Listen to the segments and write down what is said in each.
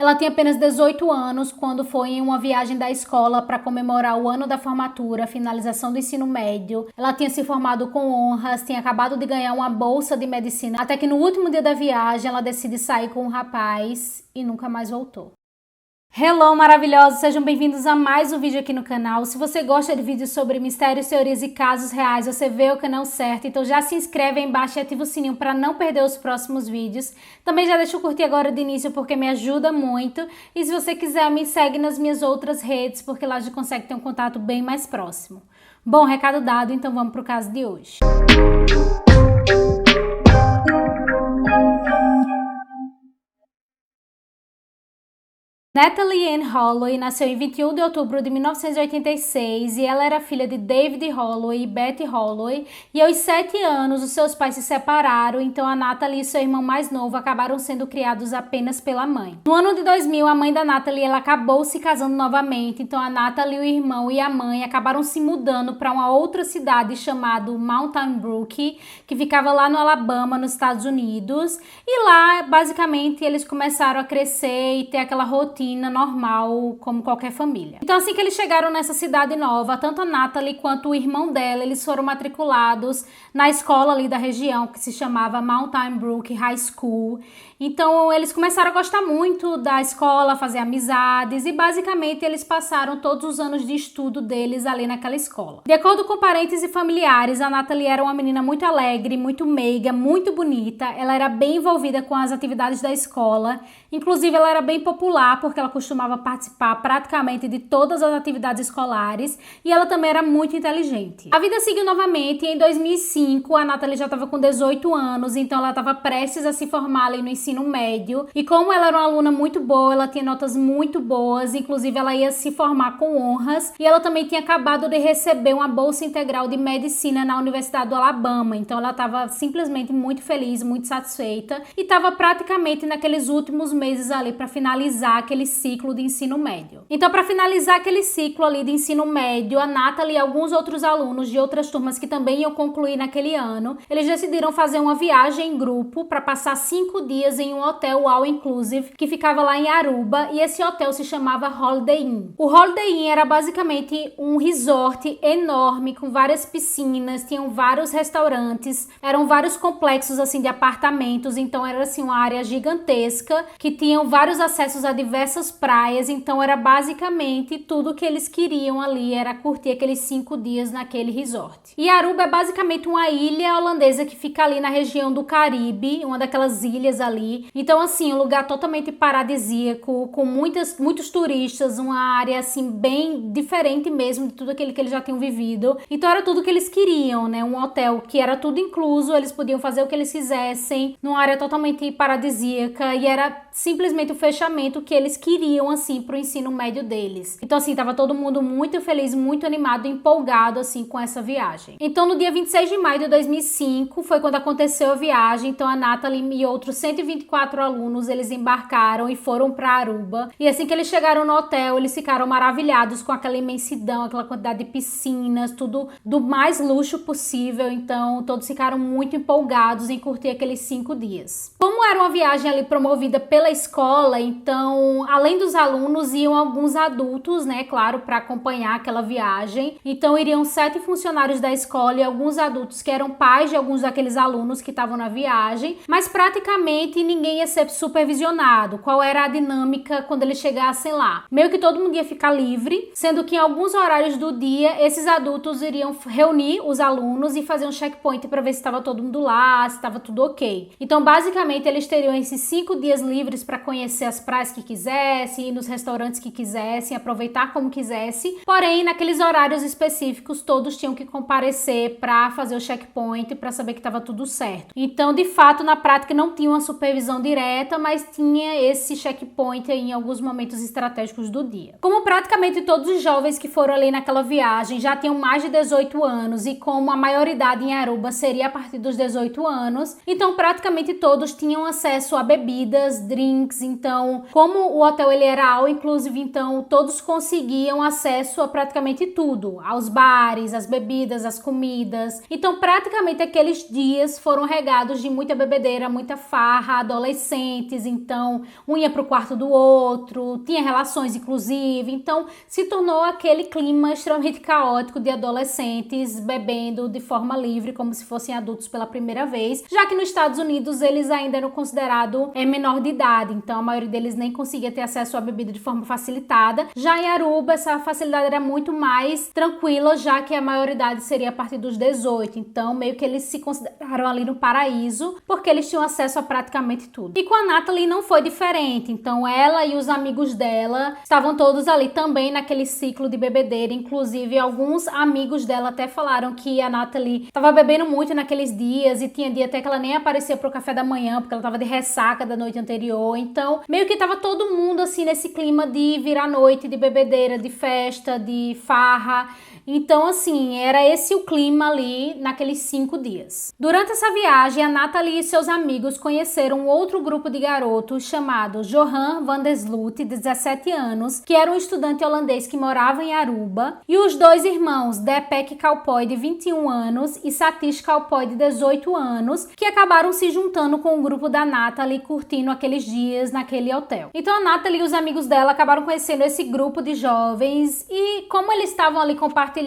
Ela tinha apenas 18 anos quando foi em uma viagem da escola para comemorar o ano da formatura, finalização do ensino médio. Ela tinha se formado com honras, tinha acabado de ganhar uma bolsa de medicina, até que no último dia da viagem ela decide sair com um rapaz e nunca mais voltou. Hello, maravilhosos! Sejam bem-vindos a mais um vídeo aqui no canal. Se você gosta de vídeos sobre mistérios, teorias e casos reais, você vê o canal certo, então já se inscreve aí embaixo e ativa o sininho para não perder os próximos vídeos. Também já deixa eu curtir agora de início porque me ajuda muito. E se você quiser, me segue nas minhas outras redes, porque lá a gente consegue ter um contato bem mais próximo. Bom, recado dado, então vamos para o caso de hoje. Natalie Ann Holloway nasceu em 21 de outubro de 1986 e ela era filha de David Holloway e Betty Holloway, e aos 7 anos os seus pais se separaram, então a Natalie e seu irmão mais novo acabaram sendo criados apenas pela mãe. No ano de 2000, a mãe da Natalie ela acabou se casando novamente, então a Natalie, o irmão e a mãe acabaram se mudando para uma outra cidade chamada Mountain Brook, que ficava lá no Alabama, nos Estados Unidos, e lá basicamente eles começaram a crescer e ter aquela rotina normal como qualquer família. Então assim que eles chegaram nessa cidade nova, tanto a Natalie quanto o irmão dela, eles foram matriculados na escola ali da região que se chamava Mountain Brook High School. Então eles começaram a gostar muito da escola, fazer amizades e basicamente eles passaram todos os anos de estudo deles ali naquela escola. De acordo com parentes e familiares, a Natalie era uma menina muito alegre, muito meiga, muito bonita. Ela era bem envolvida com as atividades da escola. Inclusive ela era bem popular porque ela costumava participar praticamente de todas as atividades escolares e ela também era muito inteligente. A vida seguiu novamente e em 2005 a Natalie já estava com 18 anos, então ela estava prestes a se formar ali no ensino médio, e como ela era uma aluna muito boa, ela tinha notas muito boas, inclusive ela ia se formar com honras, e ela também tinha acabado de receber uma bolsa integral de medicina na Universidade do Alabama, então ela estava simplesmente muito feliz, muito satisfeita, e estava praticamente naqueles últimos meses ali para finalizar aquele ciclo de ensino médio. Então, para finalizar aquele ciclo ali de ensino médio, a Natalie e alguns outros alunos de outras turmas que também iam concluir naquele ano, eles decidiram fazer uma viagem em grupo para passar 5 dias em um hotel all inclusive que ficava lá em Aruba, e esse hotel se chamava Holiday Inn. O Holiday Inn era basicamente um resort enorme com várias piscinas, tinham vários restaurantes, eram vários complexos assim de apartamentos, então era assim uma área gigantesca que tinham vários acessos a diversas praias, então era basicamente tudo que eles queriam ali, era curtir aqueles 5 dias naquele resort. E Aruba é basicamente uma ilha holandesa que fica ali na região do Caribe, uma daquelas ilhas ali. Então assim, um lugar totalmente paradisíaco, com muitos turistas, uma área assim bem diferente mesmo de tudo aquilo que eles já tinham vivido. Então era tudo que eles queriam, né? Um hotel que era tudo incluso, eles podiam fazer o que eles quisessem, numa área totalmente paradisíaca, e era simplesmente o fechamento que eles queriam assim pro ensino médio deles. Então assim, tava todo mundo muito feliz, muito animado, empolgado assim com essa viagem. Então no dia 26 de maio de 2005 foi quando aconteceu a viagem. Então a Natalie e outros 124 alunos, eles embarcaram e foram para Aruba. E assim que eles chegaram no hotel, eles ficaram maravilhados com aquela imensidão, aquela quantidade de piscinas, tudo do mais luxo possível. Então todos ficaram muito empolgados em curtir aqueles 5 dias. Como era uma viagem ali promovida pela escola, então além dos alunos iam alguns adultos, né, claro, para acompanhar aquela viagem. Então iriam 7 funcionários da escola e alguns adultos que eram pais de alguns daqueles alunos que estavam na viagem, mas praticamente ninguém ia ser supervisionado. Qual era a dinâmica quando eles chegassem lá? Meio que todo mundo ia ficar livre, sendo que em alguns horários do dia esses adultos iriam reunir os alunos e fazer um checkpoint para ver se estava todo mundo lá, se estava tudo ok. Então basicamente eles teriam esses 5 dias livres para conhecer as praias que quisessem, ir nos restaurantes que quisessem, aproveitar como quisessem. Porém, naqueles horários específicos, todos tinham que comparecer para fazer o checkpoint, para saber que estava tudo certo. Então, de fato, na prática não tinha uma supervisão direta, mas tinha esse checkpoint em alguns momentos estratégicos do dia. Como praticamente todos os jovens que foram ali naquela viagem já tinham mais de 18 anos e como a maioridade em Aruba seria a partir dos 18 anos, então praticamente todos tinham acesso a bebidas, drinks. Então, como o hotel ele era all inclusive, então todos conseguiam acesso a praticamente tudo, aos bares, às bebidas, às comidas. Então, praticamente aqueles dias foram regados de muita bebedeira, muita farra, adolescentes. Então, um ia pro quarto do outro, tinha relações inclusive. Então, se tornou aquele clima extremamente caótico de adolescentes bebendo de forma livre, como se fossem adultos pela primeira vez, já que nos Estados Unidos eles ainda eram considerados menor de idade, então a maioria deles nem conseguia ter acesso à bebida de forma facilitada. Já em Aruba, essa facilidade era muito mais tranquila, já que a maioridade seria a partir dos 18, então meio que eles se consideraram ali no paraíso, porque eles tinham acesso a praticamente tudo. E com a Natalie não foi diferente, então ela e os amigos dela estavam todos ali também naquele ciclo de bebedeira, inclusive alguns amigos dela até falaram que a Natalie estava bebendo muito naqueles dias e tinha dia até que ela nem aparecia pro café da manhã porque ela estava de ressaca da noite anterior. Então meio que tava todo mundo assim nesse clima de virar noite, de bebedeira, de festa, de farra. Então assim, era esse o clima ali naqueles 5 dias. Durante essa viagem, a Natalie e seus amigos conheceram um outro grupo de garotos chamado Johan van der Sloot, de 17 anos, que era um estudante holandês que morava em Aruba, e os dois irmãos Depek Kalpoy, de 21 anos, e Satish Kalpoy, de 18 anos, que acabaram se juntando com o grupo da Natalie, curtindo aqueles dias naquele hotel. Então a Natalie e os amigos dela acabaram conhecendo esse grupo de jovens, e como eles estavam ali compartilhando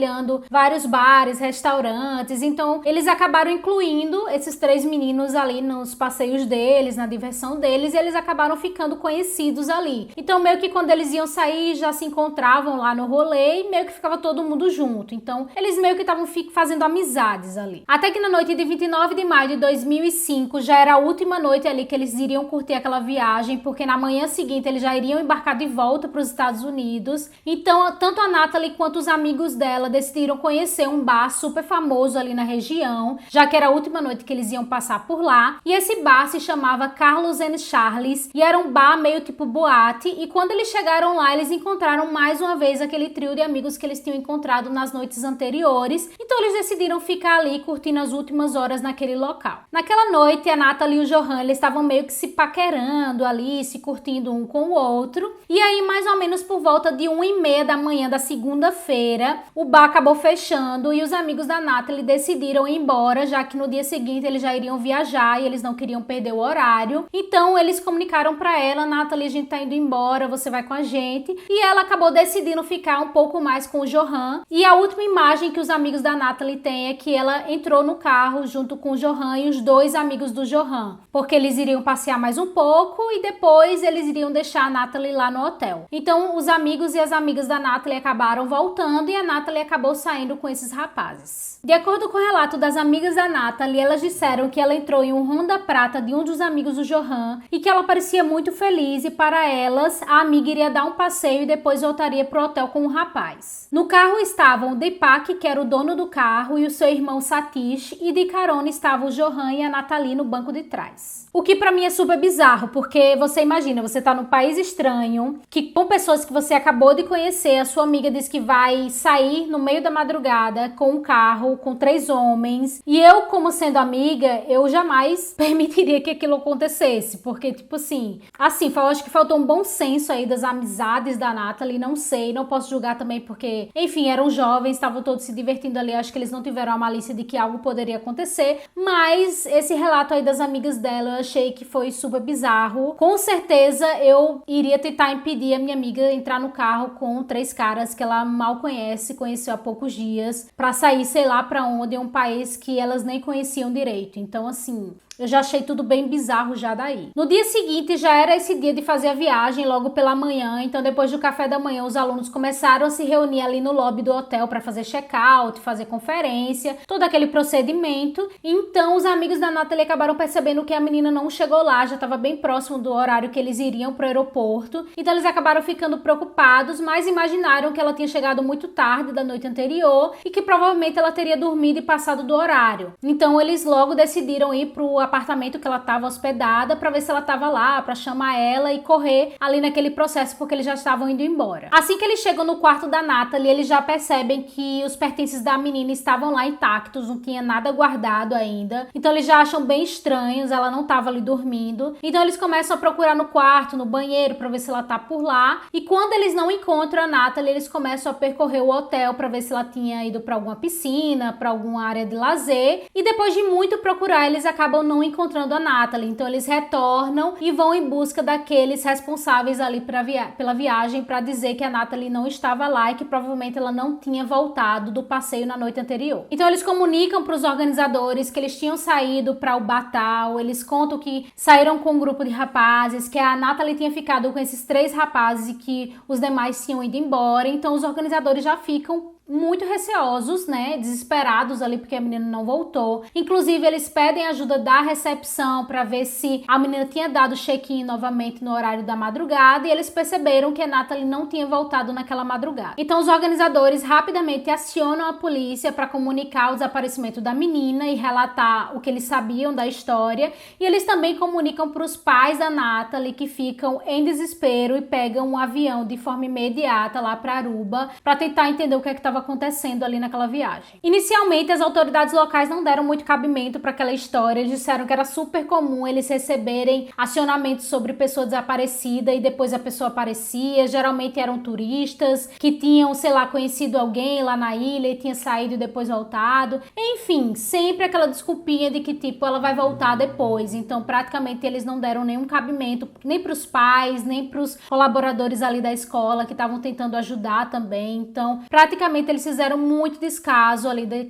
vários bares, restaurantes, então eles acabaram incluindo esses 3 meninos ali nos passeios deles, na diversão deles, e eles acabaram ficando conhecidos ali. Então meio que quando eles iam sair, já se encontravam lá no rolê e meio que ficava todo mundo junto. Então eles meio que estavam fazendo amizades ali. Até que na noite de 29 de maio de 2005 já era a última noite ali que eles iriam curtir aquela viagem, porque na manhã seguinte eles já iriam embarcar de volta para os Estados Unidos. Então tanto a Natalie quanto os amigos dela decidiram conhecer um bar super famoso ali na região, já que era a última noite que eles iam passar por lá. E esse bar se chamava Carlos and Charles e era um bar meio tipo boate. E quando eles chegaram lá, eles encontraram mais uma vez aquele trio de amigos que eles tinham encontrado nas noites anteriores. Então eles decidiram ficar ali curtindo as últimas horas naquele local. Naquela noite, a Natalie e o Johan, eles estavam meio que se paquerando ali, se curtindo um com o outro. E aí, mais ou menos por volta de 1h30 da manhã da segunda-feira, o bar acabou fechando e os amigos da Natalie decidiram ir embora, já que no dia seguinte eles já iriam viajar e eles não queriam perder o horário. Então eles comunicaram pra ela: Natalie, a gente tá indo embora, você vai com a gente. E ela acabou decidindo ficar um pouco mais com o Johan. E a última imagem que os amigos da Natalie têm é que ela entrou no carro junto com o Johan e os 2 amigos do Johan, porque eles iriam passear mais um pouco e depois eles iriam deixar a Natalie lá no hotel. Então os amigos e as amigas da Natalie acabaram voltando e a Natalie acabou saindo com esses rapazes. De acordo com o relato das amigas da Natalie, elas disseram que ela entrou em um Honda prata de um dos amigos do Johan e que ela parecia muito feliz, e para elas a amiga iria dar um passeio e depois voltaria pro hotel com o rapaz. No carro estavam o Deepak, que era o dono do carro, e o seu irmão Satish, e de carona estavam o Johan e a Natalie no banco de trás. O que pra mim é super bizarro, porque você imagina, você tá num país estranho, que com pessoas que você acabou de conhecer, a sua amiga diz que vai sair no meio da madrugada com um carro, com 3 homens, e eu, como sendo amiga, eu jamais permitiria que aquilo acontecesse, porque tipo assim, eu acho que faltou um bom senso aí das amizades da Natalie, não sei, não posso julgar também porque, enfim, eram jovens, estavam todos se divertindo ali, acho que eles não tiveram a malícia de que algo poderia acontecer, mas esse relato aí das amigas dela, eu achei que foi super bizarro. Com certeza eu iria tentar impedir a minha amiga entrar no carro com 3 caras que ela mal conhece, conheceu há poucos dias, pra sair sei lá pra onde, em um país que elas nem conheciam direito. Então assim, eu já achei tudo bem bizarro já daí. No dia seguinte já era esse dia de fazer a viagem, logo pela manhã. Então depois do café da manhã os alunos começaram a se reunir ali no lobby do hotel para fazer check-out, fazer conferência, todo aquele procedimento. Então os amigos da Natalie acabaram percebendo que a menina não chegou lá, já estava bem próximo do horário que eles iriam pro aeroporto. Então eles acabaram ficando preocupados, mas imaginaram que ela tinha chegado muito tarde da noite anterior e que provavelmente ela teria dormido e passado do horário. Então eles logo decidiram ir pro apartamento que ela estava hospedada para ver se ela estava lá, para chamar ela e correr ali naquele processo, porque eles já estavam indo embora. Assim que eles chegam no quarto da Natalie, eles já percebem que os pertences da menina estavam lá intactos, não tinha nada guardado ainda. Então eles já acham bem estranhos, ela não estava ali dormindo. Então eles começam a procurar no quarto, no banheiro, para ver se ela tá por lá. E quando eles não encontram a Natalie, eles começam a percorrer o hotel para ver se ela tinha ido para alguma piscina, para alguma área de lazer. E depois de muito procurar, eles acabam não encontrando a Natalie. Então eles retornam e vão em busca daqueles responsáveis ali pela viagem para dizer que a Natalie não estava lá e que provavelmente ela não tinha voltado do passeio na noite anterior. Então eles comunicam para os organizadores que eles tinham saído para o Batal, eles contam que saíram com um grupo de rapazes, que a Natalie tinha ficado com esses 3 rapazes e que os demais tinham ido embora. Então os organizadores já ficam muito receosos, né, desesperados ali porque a menina não voltou. Inclusive eles pedem ajuda da recepção para ver se a menina tinha dado check-in novamente no horário da madrugada, e eles perceberam que a Natalie não tinha voltado naquela madrugada. Então os organizadores rapidamente acionam a polícia para comunicar o desaparecimento da menina e relatar o que eles sabiam da história, e eles também comunicam para os pais da Natalie, que ficam em desespero e pegam um avião de forma imediata lá para Aruba para tentar entender o que é que estava acontecendo ali naquela viagem. Inicialmente, as autoridades locais não deram muito cabimento para aquela história. Eles disseram que era super comum eles receberem acionamentos sobre pessoa desaparecida e depois a pessoa aparecia. Geralmente eram turistas que tinham, sei lá, conhecido alguém lá na ilha e tinha saído e depois voltado. Enfim, sempre aquela desculpinha de que, tipo, ela vai voltar depois. Então, praticamente, eles não deram nenhum cabimento nem para os pais, nem para os colaboradores ali da escola que estavam tentando ajudar também. Então, praticamente, eles fizeram muito descaso ali de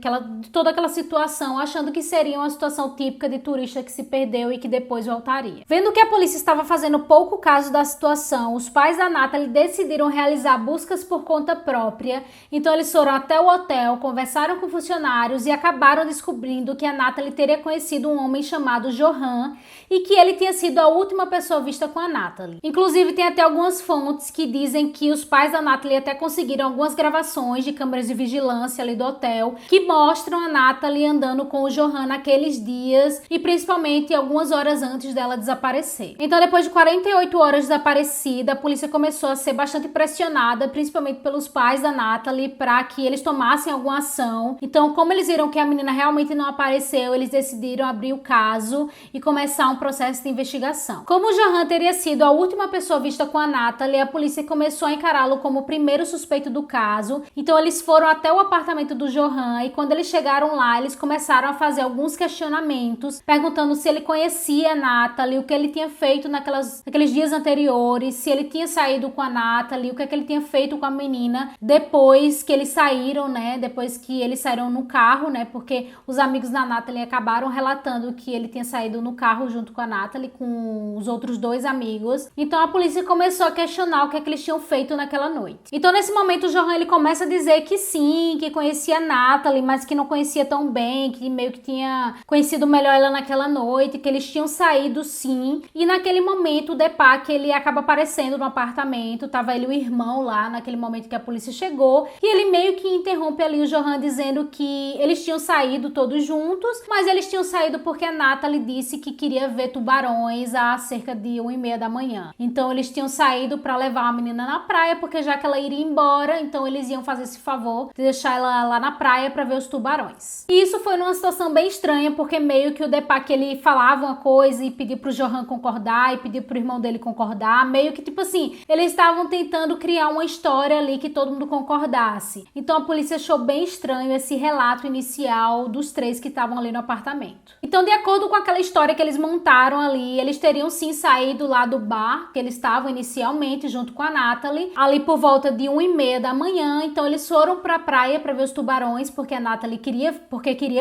toda aquela situação, achando que seria uma situação típica de turista que se perdeu e que depois voltaria. Vendo que a polícia estava fazendo pouco caso da situação, os pais da Natalie decidiram realizar buscas por conta própria. Então eles foram até o hotel, conversaram com funcionários e acabaram descobrindo que a Natalie teria conhecido um homem chamado Johan e que ele tinha sido a última pessoa vista com a Natalie. Inclusive tem até algumas fontes que dizem que os pais da Natalie até conseguiram algumas gravações de câmeras de vigilância ali do hotel que mostram a Natalie andando com o Johan naqueles dias e principalmente algumas horas antes dela desaparecer. Então, depois de 48 horas desaparecida, a polícia começou a ser bastante pressionada, principalmente pelos pais da Natalie, para que eles tomassem alguma ação. Então, como eles viram que a menina realmente não apareceu, eles decidiram abrir o caso e começar um processo de investigação. Como o Johan teria sido a última pessoa vista com a Natalie, a polícia começou a encará-lo como o primeiro suspeito do caso. Então, eles foram até o apartamento do Johan e quando eles chegaram lá, eles começaram a fazer alguns questionamentos, perguntando se ele conhecia a Natalie, o que ele tinha feito naqueles dias anteriores, se ele tinha saído com a Natalie, o que é que ele tinha feito com a menina depois que eles saíram, né? Depois que eles saíram no carro, né? Porque os amigos da Natalie acabaram relatando que ele tinha saído no carro junto com a Natalie, com os outros 2 amigos. Então a polícia começou a questionar o que é que eles tinham feito naquela noite. Então nesse momento o Johan ele começa a dizer que sim, que conhecia a Natalie, mas que não conhecia tão bem, que meio que tinha conhecido melhor ela naquela noite, que eles tinham saído sim. E naquele momento o Deepak ele acaba aparecendo no apartamento, tava ele e o irmão lá naquele momento que a polícia chegou, e ele meio que interrompe ali o Johan dizendo que eles tinham saído todos juntos, mas eles tinham saído porque a Natalie disse que queria ver tubarões a cerca de 1h30 da manhã. Então eles tinham saído para levar a menina na praia, porque já que ela iria embora, então eles iam fazer esse favor de deixar ela lá na praia para ver os tubarões. E isso foi numa situação bem estranha, porque meio que o Deepak ele falava uma coisa e pedia pro Johan concordar e pedia pro irmão dele concordar, meio que tipo assim, eles estavam tentando criar uma história ali que todo mundo concordasse. Então a polícia achou bem estranho esse relato inicial dos 3 que estavam ali no apartamento. Então, de acordo com aquela história que eles montaram ali, eles teriam sim saído lá do bar que eles estavam inicialmente junto com a Natalie, ali por volta de 1h30 da manhã. Então eles foram pra praia para ver os tubarões, porque a Natalie queria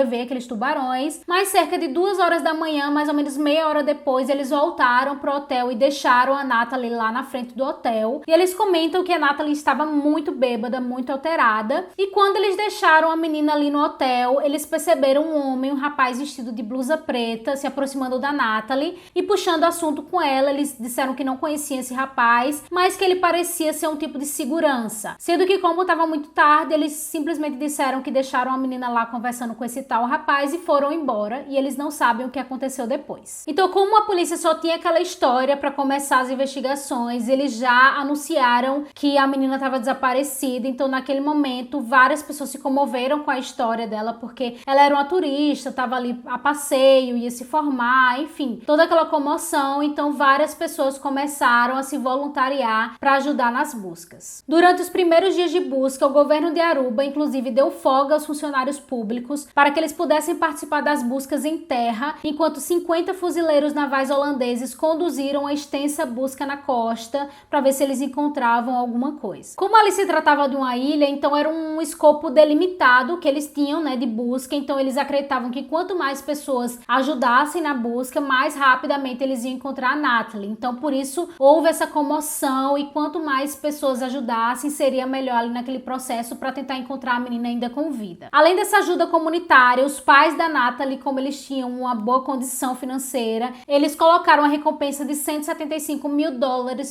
ver aqueles tubarões. Mas cerca de 2 horas da manhã, mais ou menos meia hora depois, eles voltaram pro hotel e deixaram a Natalie lá na frente do hotel. E eles comentam que a Natalie estava muito bêbada, muito alterada. E quando eles deixaram a menina ali no hotel, eles perceberam um rapaz vestido de blusa preta, se aproximando da Natalie e puxando assunto com ela. Eles disseram que não conheciam esse rapaz, mas que ele parecia ser um tipo de segurança. Sendo que como estava muito tarde, tarde, eles simplesmente disseram que deixaram a menina lá conversando com esse tal rapaz e foram embora, e eles não sabem o que aconteceu depois. Então, como a polícia só tinha aquela história para começar as investigações, eles já anunciaram que a menina estava desaparecida. Então, naquele momento, várias pessoas se comoveram com a história dela, porque ela era uma turista, estava ali a passeio, ia se formar, enfim, toda aquela comoção. Então, várias pessoas começaram a se voluntariar para ajudar nas buscas. Durante os primeiros dias de busca, o governo de Aruba, inclusive, deu folga aos funcionários públicos para que eles pudessem participar das buscas em terra, enquanto 50 fuzileiros navais holandeses conduziram a extensa busca na costa para ver se eles encontravam alguma coisa. Como ali se tratava de uma ilha, então era um escopo delimitado que eles tinham, né, de busca. Então eles acreditavam que quanto mais pessoas ajudassem na busca, mais rapidamente eles iam encontrar a Natalie. Então por isso houve essa comoção, e quanto mais pessoas ajudassem, seria melhor ali naquele processo para tentar encontrar a menina ainda com vida. Além dessa ajuda comunitária, os pais da Natalie, como eles tinham uma boa condição financeira, eles colocaram a recompensa de $175 mil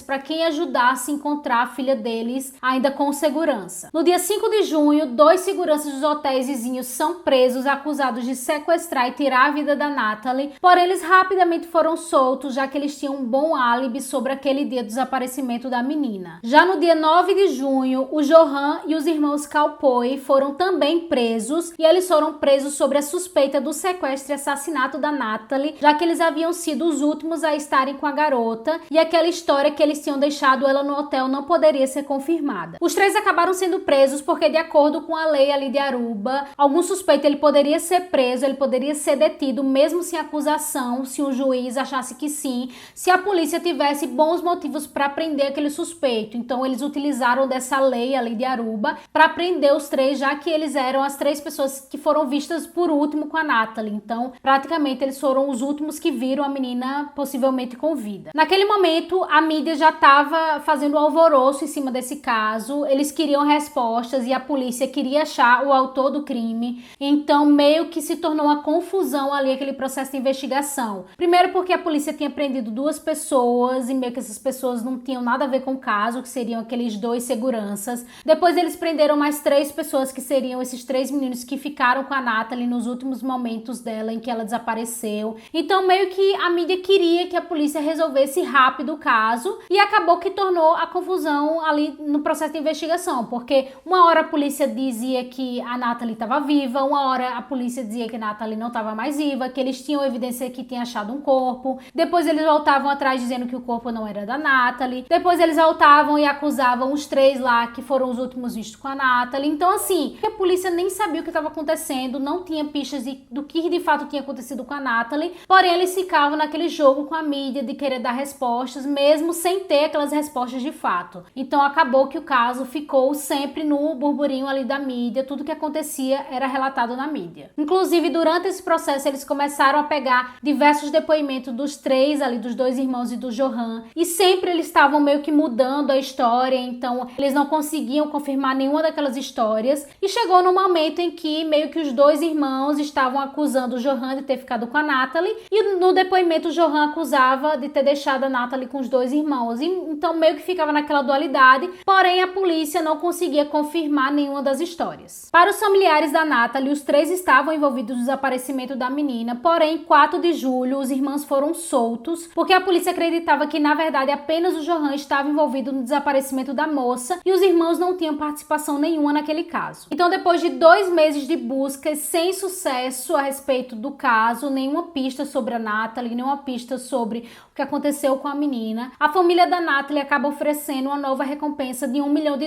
para quem ajudasse a encontrar a filha deles ainda com segurança. No dia 5 de junho, 2 seguranças dos hotéis vizinhos são presos, acusados de sequestrar e tirar a vida da Natalie, porém eles rapidamente foram soltos, já que eles tinham um bom álibi sobre aquele dia do desaparecimento da menina. Já no dia 9 de junho, o Johan e os irmãos Kalpoe foram também presos, e eles foram presos sobre a suspeita do sequestro e assassinato da Natalie, já que eles haviam sido os últimos a estarem com a garota, e aquela história que eles tinham deixado ela no hotel não poderia ser confirmada. Os 3 acabaram sendo presos porque, de acordo com a lei ali de Aruba, algum suspeito ele poderia ser preso, ele poderia ser detido mesmo sem acusação, se o juiz achasse que sim, se a polícia tivesse bons motivos para prender aquele suspeito. Então eles utilizaram dessa lei ali de Aruba para prender os 3, já que eles eram as 3 pessoas que foram vistas por último com a Natalie. Então praticamente eles foram os últimos que viram a menina possivelmente com vida. Naquele momento a mídia já estava fazendo um alvoroço em cima desse caso, eles queriam respostas e a polícia queria achar o autor do crime. Então meio que se tornou uma confusão ali aquele processo de investigação. Primeiro porque a polícia tinha prendido 2 pessoas e meio que essas pessoas não tinham nada a ver com o caso, que seriam aqueles 2 seguranças. Depois eles prenderam mais 3 pessoas, que seriam esses 3 meninos que ficaram com a Natalie nos últimos momentos dela, em que ela desapareceu. Então meio que a mídia queria que a polícia resolvesse rápido o caso, e acabou que tornou a confusão ali no processo de investigação, porque uma hora a polícia dizia que a Natalie estava viva, uma hora a polícia dizia que a Natalie não estava mais viva, que eles tinham evidência que tinha achado um corpo, depois eles voltavam atrás dizendo que o corpo não era da Natalie, depois eles voltavam e acusavam os 3 lá que foram os últimos vistos com a Natalie. Então assim, a polícia nem sabia o que estava acontecendo, não tinha pistas do que de fato tinha acontecido com a Natalie, porém eles ficavam naquele jogo com a mídia de querer dar respostas, mesmo sem ter aquelas respostas de fato. Então acabou que o caso ficou sempre no burburinho ali da mídia, tudo que acontecia era relatado na mídia. Inclusive, durante esse processo, eles começaram a pegar diversos depoimentos dos 3 ali, dos 2 irmãos e do Johan, e sempre eles estavam meio que mudando a história, então eles não conseguiam confirmar nenhuma daquelas histórias, e chegou no momento em que meio que os 2 irmãos estavam acusando o Johan de ter ficado com a Natalie, e no depoimento o Johan acusava de ter deixado a Natalie com os 2 irmãos, e então meio que ficava naquela dualidade, porém a polícia não conseguia confirmar nenhuma das histórias. Para os familiares da Natalie, os 3 estavam envolvidos no desaparecimento da menina, porém, 4 de julho, os irmãos foram soltos, porque a polícia acreditava que, na verdade, apenas o Johan estava envolvido no desaparecimento da moça, e os irmãos não tinham participação nenhuma naquele caso. Então, depois de 2 meses de busca, sem sucesso a respeito do caso, nenhuma pista sobre a Natalie, nenhuma pista sobre o que aconteceu com a menina, a família da Natalie acaba oferecendo uma nova recompensa de $1 milhão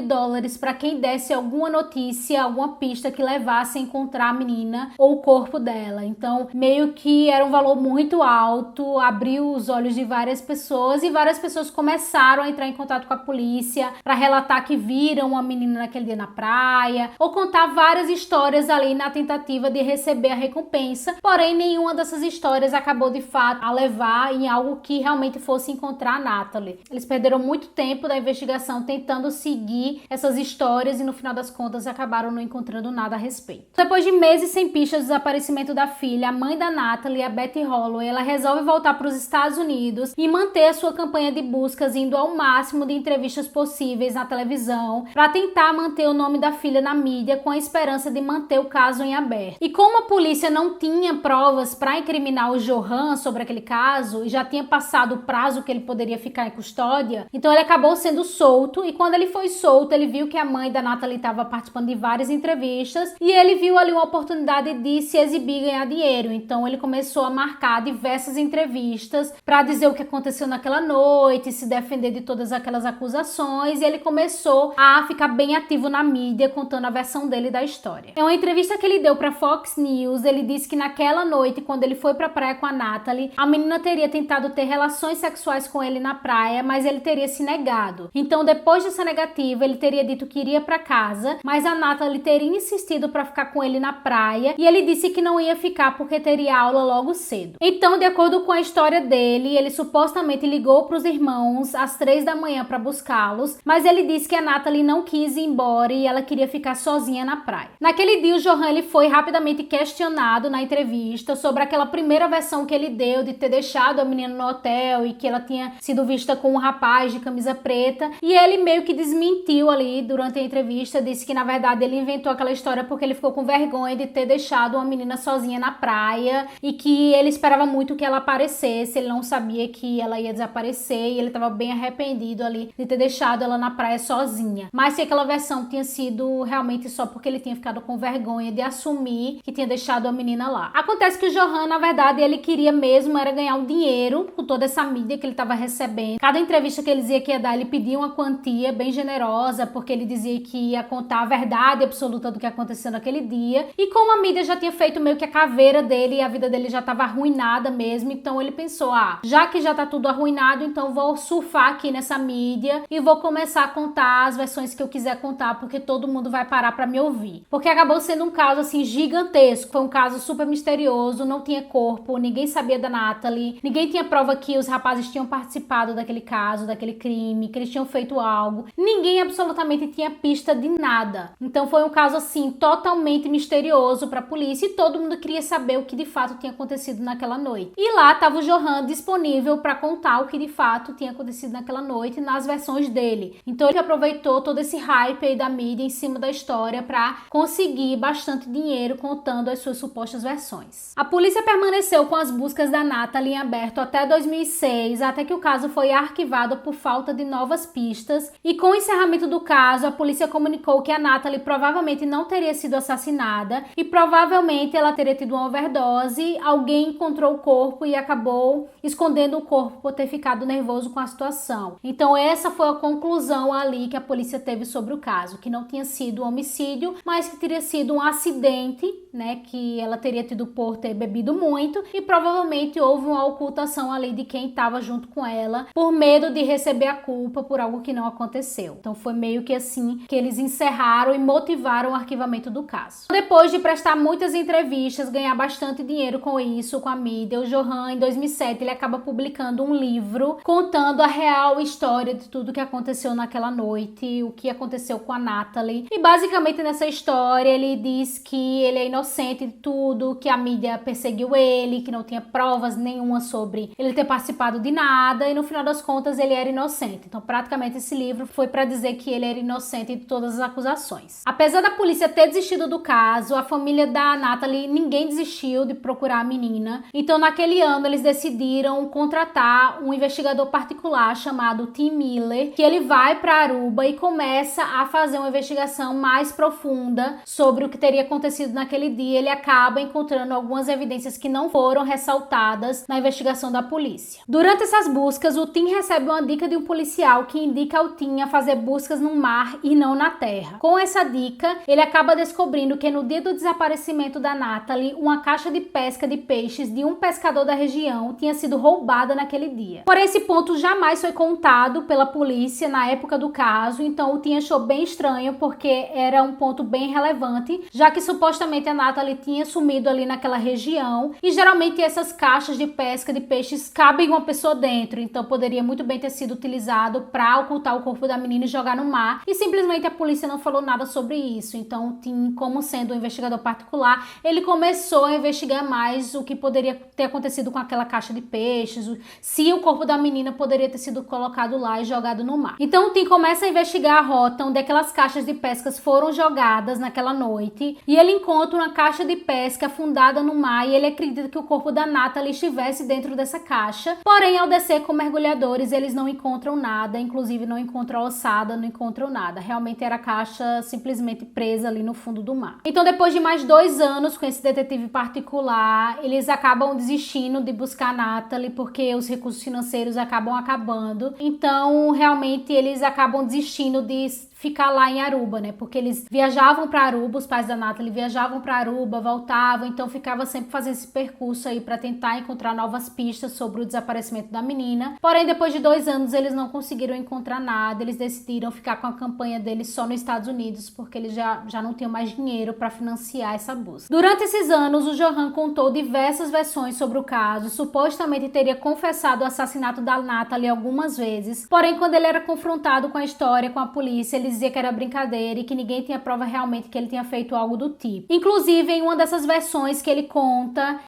para quem desse alguma notícia, alguma pista que levasse a encontrar a menina ou o corpo dela. Então, meio que era um valor muito alto, abriu os olhos de várias pessoas, e várias pessoas começaram a entrar em contato com a polícia para relatar que viram uma menina naquele dia na praia, ou contar várias histórias ali na tentativa de receber a recompensa. Porém, nenhuma dessas histórias acabou de fato a levar em algo que realmente fosse encontrar a Natalie. Eles perderam muito tempo da investigação tentando seguir essas histórias, e no final das contas acabaram não encontrando nada a respeito. Depois de meses sem pistas do desaparecimento da filha, a mãe da Natalie, a Betty Holloway, ela resolve voltar para os Estados Unidos e manter a sua campanha de buscas, indo ao máximo de entrevistas possíveis na televisão para tentar manter manter o nome da filha na mídia com a esperança de manter o caso em aberto. E como a polícia não tinha provas para incriminar o Johan sobre aquele caso e já tinha passado o prazo que ele poderia ficar em custódia, então ele acabou sendo solto, e quando ele foi solto, ele viu que a mãe da Natalie estava participando de várias entrevistas e ele viu ali uma oportunidade de se exibir e ganhar dinheiro. Então ele começou a marcar diversas entrevistas para dizer o que aconteceu naquela noite, se defender de todas aquelas acusações, e ele começou a ficar bem ativo na mídia contando a versão dele da história. Em uma entrevista que ele deu para Fox News, ele disse que naquela noite, quando ele foi pra praia com a Natalie, a menina teria tentado ter relações sexuais com ele na praia, mas ele teria se negado. Então, depois dessa negativa, ele teria dito que iria pra casa, mas a Natalie teria insistido para ficar com ele na praia, e ele disse que não ia ficar porque teria aula logo cedo. Então, de acordo com a história dele, ele supostamente ligou para os irmãos às 3 da manhã para buscá-los, mas ele disse que a Natalie não quis ir embora e ela queria ficar sozinha na praia. Naquele dia, o Johan ele foi rapidamente questionado na entrevista sobre aquela primeira versão que ele deu de ter deixado a menina no hotel e que ela tinha sido vista com um rapaz de camisa preta, e ele meio que desmentiu ali durante a entrevista, disse que na verdade ele inventou aquela história porque ele ficou com vergonha de ter deixado uma menina sozinha na praia e que ele esperava muito que ela aparecesse, ele não sabia que ela ia desaparecer e ele estava bem arrependido ali de ter deixado ela na praia sozinha. Mas se aquela versão tinha sido realmente só porque ele tinha ficado com vergonha de assumir que tinha deixado a menina lá. Acontece que o Johan, na verdade, ele queria mesmo era ganhar um dinheiro com toda essa mídia que ele estava recebendo. Cada entrevista que ele dizia que ia dar, ele pedia uma quantia bem generosa, porque ele dizia que ia contar a verdade absoluta do que aconteceu naquele dia. E como a mídia já tinha feito meio que a caveira dele e a vida dele já estava arruinada mesmo, então ele pensou, já que já tá tudo arruinado, então vou surfar aqui nessa mídia e vou começar a contar as versões que eu quiser contar, porque todo mundo vai parar pra me ouvir. Porque acabou sendo um caso assim gigantesco, foi um caso super misterioso, não tinha corpo, ninguém sabia da Natalie, ninguém tinha prova que os rapazes tinham participado daquele caso, daquele crime, que eles tinham feito algo, ninguém absolutamente tinha pista de nada. Então foi um caso assim totalmente misterioso pra polícia e todo mundo queria saber o que de fato tinha acontecido naquela noite. E lá tava o Johan disponível pra contar o que de fato tinha acontecido naquela noite nas versões dele. Então ele aproveitou todo esse hype aí da mídia em cima da história pra conseguir bastante dinheiro contando as suas supostas versões. A polícia permaneceu com as buscas da Natalie em aberto até 2006, até que o caso foi arquivado por falta de novas pistas, e com o encerramento do caso, a polícia comunicou que a Natalie provavelmente não teria sido assassinada e provavelmente ela teria tido uma overdose, alguém encontrou o corpo e acabou escondendo o corpo por ter ficado nervoso com a situação. Então essa foi a conclusão ali que a polícia teve sobre o caso, que não tinha sido um homicídio, mas que teria sido um acidente, né, que ela teria tido por ter bebido muito e provavelmente houve uma ocultação ali de quem estava junto com ela por medo de receber a culpa por algo que não aconteceu. Então foi meio que assim que eles encerraram e motivaram o arquivamento do caso. Depois de prestar muitas entrevistas, ganhar bastante dinheiro com isso, com a mídia, o Johan em 2007 ele acaba publicando um livro contando a real história de tudo que aconteceu naquela noite, o que aconteceu com a Natalie. E basicamente nessa história ele diz que ele é inocente de tudo, que a mídia perseguiu ele, que não tinha provas nenhuma sobre ele ter participado de nada, e no final das contas ele era inocente. Então praticamente esse livro foi para dizer que ele era inocente de todas as acusações. Apesar da polícia ter desistido do caso, a família da Natalie, ninguém desistiu de procurar a menina. Então naquele ano eles decidiram contratar um investigador particular chamado Tim Miller, que ele vai para Aruba e começa a fazer uma investigação mais profunda sobre o que teria acontecido naquele dia. Ele acaba encontrando algumas evidências que não foram ressaltadas na investigação da polícia. Durante essas buscas, o Tim recebe uma dica de um policial que indica ao Tim a fazer buscas no mar e não na terra. Com essa dica, ele acaba descobrindo que no dia do desaparecimento da Natalie, uma caixa de pesca de peixes de um pescador da região tinha sido roubada naquele dia. Porém, esse ponto jamais foi contado pela polícia na época do caso, então o Tim achou bem estranho porque era um ponto bem relevante, já que supostamente a Natalie tinha sumido ali naquela região e geralmente essas caixas de pesca de peixes cabem uma pessoa dentro, então poderia muito bem ter sido utilizado para ocultar o corpo da menina e jogar no mar, e simplesmente a polícia não falou nada sobre isso. Então o Tim, como sendo um investigador particular, ele começou a investigar mais o que poderia ter acontecido com aquela caixa de peixes, se o corpo da menina poderia ter sido colocado lá e jogado no mar. Então o Tim começa a investigar a rota onde aquela aquelas caixas de pescas foram jogadas naquela noite e ele encontra uma caixa de pesca afundada no mar e ele acredita que o corpo da Natalie estivesse dentro dessa caixa. Porém, ao descer com mergulhadores, eles não encontram nada, inclusive não encontram a ossada, não encontram nada. Realmente era a caixa simplesmente presa ali no fundo do mar. Então, depois de mais 2 anos com esse detetive particular, eles acabam desistindo de buscar a Natalie porque os recursos financeiros acabam acabando. Então, realmente, eles acabam desistindo de ficar lá em Aruba, né? Porque eles viajavam para Aruba, os pais da Natalie viajavam para Aruba, voltavam, então ficava sempre fazendo esse percurso aí para tentar encontrar novas pistas sobre o desaparecimento da menina. Porém, depois de 2 anos, eles não conseguiram encontrar nada, eles decidiram ficar com a campanha deles só nos Estados Unidos, porque eles já não tinham mais dinheiro para financiar essa busca. Durante esses anos, o Johan contou diversas versões sobre o caso, supostamente teria confessado o assassinato da Natalie algumas vezes, porém, quando ele era confrontado com a história, com a polícia, ele dizia que era brincadeira e que ninguém tinha prova realmente que ele tinha feito algo do tipo. Inclusive, em uma dessas versões que ele conta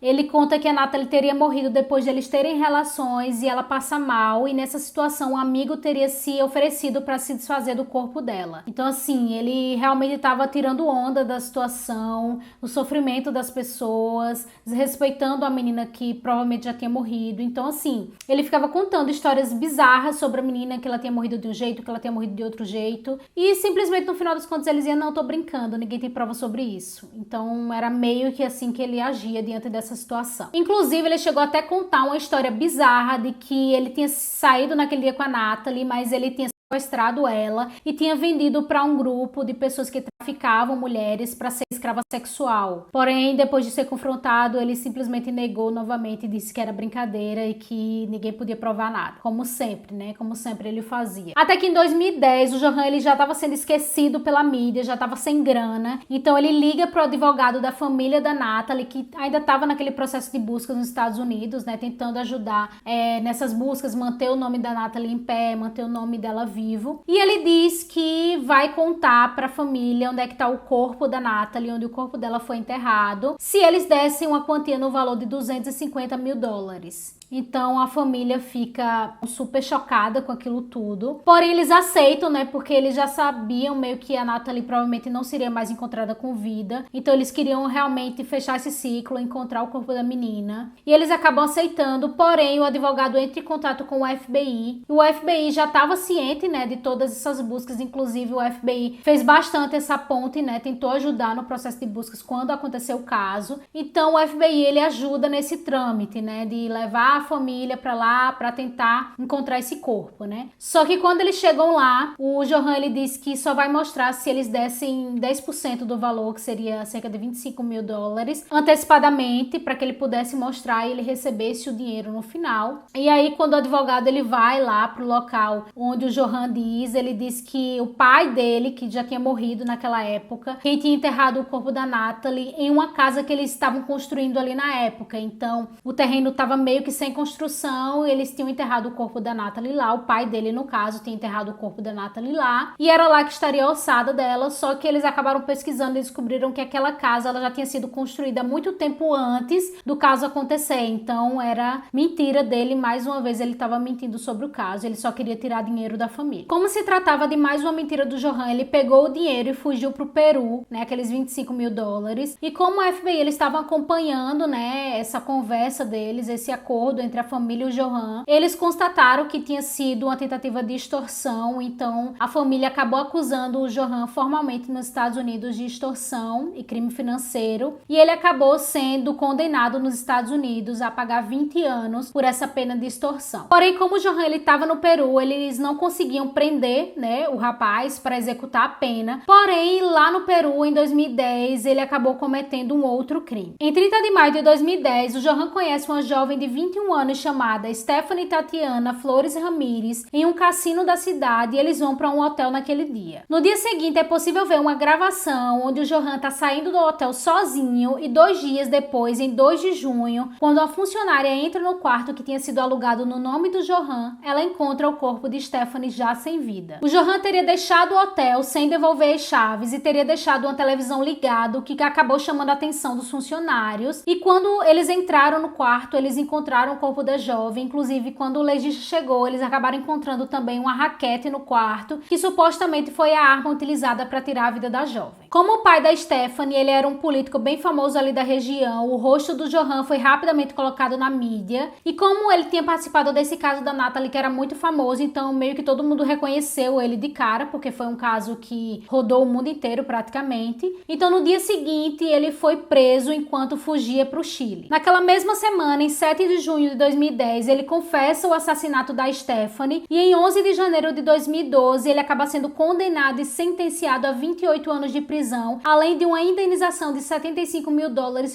que a Natalie teria morrido depois de eles terem relações e ela passa mal, e nessa situação um amigo teria se oferecido para se desfazer do corpo dela. Então, assim, ele realmente estava tirando onda da situação, do sofrimento das pessoas, desrespeitando a menina que provavelmente já tinha morrido. Então, assim, ele ficava contando histórias bizarras sobre a menina, que ela tinha morrido de um jeito, que ela tinha morrido de outro jeito. E simplesmente no final das contas ele dizia, não, tô brincando, ninguém tem prova sobre isso. Então era meio que assim que ele agia diante dessa situação. Inclusive ele chegou até a contar uma história bizarra de que ele tinha saído naquele dia com a Natalie, mas ele tinha sequestrado ela e tinha vendido para um grupo de pessoas que traficavam mulheres para ser escrava sexual. Porém, depois de ser confrontado, ele simplesmente negou novamente, disse que era brincadeira e que ninguém podia provar nada. Como sempre, né? Como sempre ele fazia. Até que em 2010, o Johan ele já estava sendo esquecido pela mídia, já estava sem grana. Então ele liga pro advogado da família da Natalie, que ainda estava naquele processo de busca nos Estados Unidos, né? Tentando ajudar nessas buscas, manter o nome da Natalie em pé, manter o nome dela vivo. E ele diz que vai contar para a família onde é que tá o corpo da Natalie, onde o corpo dela foi enterrado, se eles dessem uma quantia no valor de $250 mil. Então a família fica super chocada com aquilo tudo. Porém, eles aceitam, né? Porque eles já sabiam meio que a Natalie provavelmente não seria mais encontrada com vida. Então eles queriam realmente fechar esse ciclo, encontrar o corpo da menina. E eles acabam aceitando, porém o advogado entra em contato com o FBI. O FBI já estava ciente, né, de todas essas buscas. Inclusive o FBI fez bastante essa ponte, né? Tentou ajudar no processo de buscas quando aconteceu o caso. Então o FBI ele ajuda nesse trâmite, né? De levar a família para lá para tentar encontrar esse corpo, né? Só que quando eles chegam lá, o Johan ele diz que só vai mostrar se eles dessem 10% do valor, que seria cerca de $25 mil, antecipadamente, para que ele pudesse mostrar e ele recebesse o dinheiro no final. E aí quando o advogado ele vai lá pro local onde o Johan diz, ele diz que o pai dele, que já tinha morrido naquela época, quem tinha enterrado o corpo da Natalie em uma casa que eles estavam construindo ali na época. Então o terreno estava meio que sem construção, eles tinham enterrado o corpo da Natalie lá, o pai dele, no caso, tinha enterrado o corpo da Natalie lá, e era lá que estaria a ossada dela, só que eles acabaram pesquisando e descobriram que aquela casa ela já tinha sido construída muito tempo antes do caso acontecer, então era mentira dele, mais uma vez ele estava mentindo sobre o caso, ele só queria tirar dinheiro da família. Como se tratava de mais uma mentira do Johan, ele pegou o dinheiro e fugiu pro Peru, né, aqueles $25 mil, e como o FBI, eles estavam acompanhando, né, essa conversa deles, esse acordo entre a família e o Johan, eles constataram que tinha sido uma tentativa de extorsão, então a família acabou acusando o Johan formalmente nos Estados Unidos de extorsão e crime financeiro, e ele acabou sendo condenado nos Estados Unidos a pagar 20 anos por essa pena de extorsão. Porém, como o Johan ele estava no Peru, eles não conseguiam prender, né, o rapaz para executar a pena. Porém, lá no Peru, em 2010, ele acabou cometendo um outro crime. Em 30 de maio de 2010, o Johan conhece uma jovem de 21 anos chamada Stephanie Tatiana Flores Ramírez em um cassino da cidade, e eles vão para um hotel naquele dia. No dia seguinte, é possível ver uma gravação onde o Johan tá saindo do hotel sozinho, e 2 dias depois, em 2 de junho, quando a funcionária entra no quarto que tinha sido alugado no nome do Johan, ela encontra o corpo de Stephanie já sem vida. O Johan teria deixado o hotel sem devolver as chaves e teria deixado uma televisão ligada, o que acabou chamando a atenção dos funcionários, e quando eles entraram no quarto, eles encontraram o corpo da jovem. Inclusive, quando o legista chegou, eles acabaram encontrando também uma raquete no quarto, que supostamente foi a arma utilizada para tirar a vida da jovem. Como o pai da Stephanie, ele era um político bem famoso ali da região, o rosto do Johan foi rapidamente colocado na mídia, e como ele tinha participado desse caso da Natalie, que era muito famoso, então meio que todo mundo reconheceu ele de cara, porque foi um caso que rodou o mundo inteiro praticamente. Então no dia seguinte ele foi preso enquanto fugia para o Chile. Naquela mesma semana, em 7 de junho de 2010, ele confessa o assassinato da Stephanie, e em 11 de janeiro de 2012 ele acaba sendo condenado e sentenciado a 28 anos de prisão, além de uma indenização de $75 mil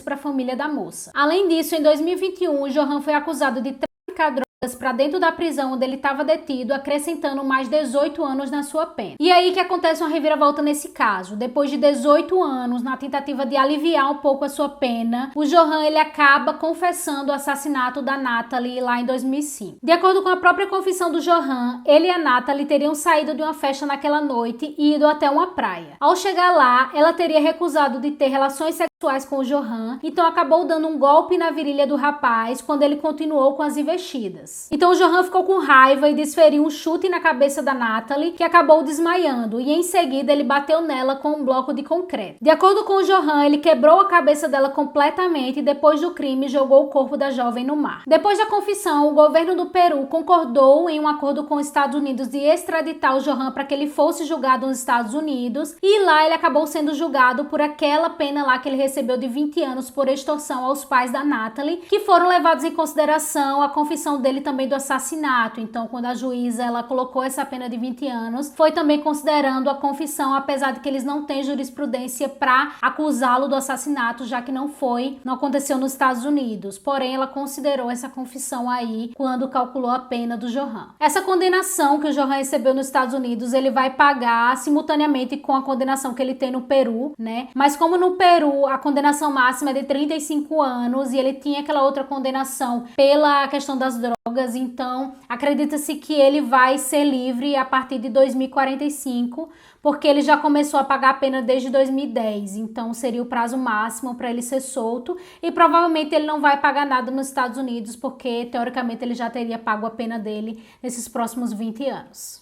para a família da moça. Além disso, em 2021, o Johan foi acusado de traficar drogas para dentro da prisão onde ele estava detido, acrescentando mais 18 anos na sua pena. E aí que acontece uma reviravolta nesse caso. Depois de 18 anos, na tentativa de aliviar um pouco a sua pena, o Johan ele acaba confessando o assassinato da Natalie lá em 2005. De acordo com a própria confissão do Johan, ele e a Natalie teriam saído de uma festa naquela noite e ido até uma praia. Ao chegar lá, ela teria recusado de ter relações sexuais com o Johan, então acabou dando um golpe na virilha do rapaz quando ele continuou com as investidas. Então o Johan ficou com raiva e desferiu um chute na cabeça da Natalie, que acabou desmaiando, e em seguida ele bateu nela com um bloco de concreto. De acordo com o Johan, ele quebrou a cabeça dela completamente e depois do crime jogou o corpo da jovem no mar. Depois da confissão, o governo do Peru concordou em um acordo com os Estados Unidos de extraditar o Johan para que ele fosse julgado nos Estados Unidos, e lá ele acabou sendo julgado por aquela pena lá que ele recebeu de 20 anos por extorsão aos pais da Natalie, que foram levados em consideração a confissão dele também do assassinato. Então, quando a juíza ela colocou essa pena de 20 anos, foi também considerando a confissão, apesar de que eles não têm jurisprudência para acusá-lo do assassinato, já que não aconteceu nos Estados Unidos. Porém, ela considerou essa confissão aí quando calculou a pena do Johan. Essa condenação que o Johan recebeu nos Estados Unidos, ele vai pagar simultaneamente com a condenação que ele tem no Peru, né? Mas como no Peru a condenação máxima é de 35 anos e ele tinha aquela outra condenação pela questão das drogas, então acredita-se que ele vai ser livre a partir de 2045, porque ele já começou a pagar a pena desde 2010, então seria o prazo máximo para ele ser solto, e provavelmente ele não vai pagar nada nos Estados Unidos, porque teoricamente ele já teria pago a pena dele nesses próximos 20 anos.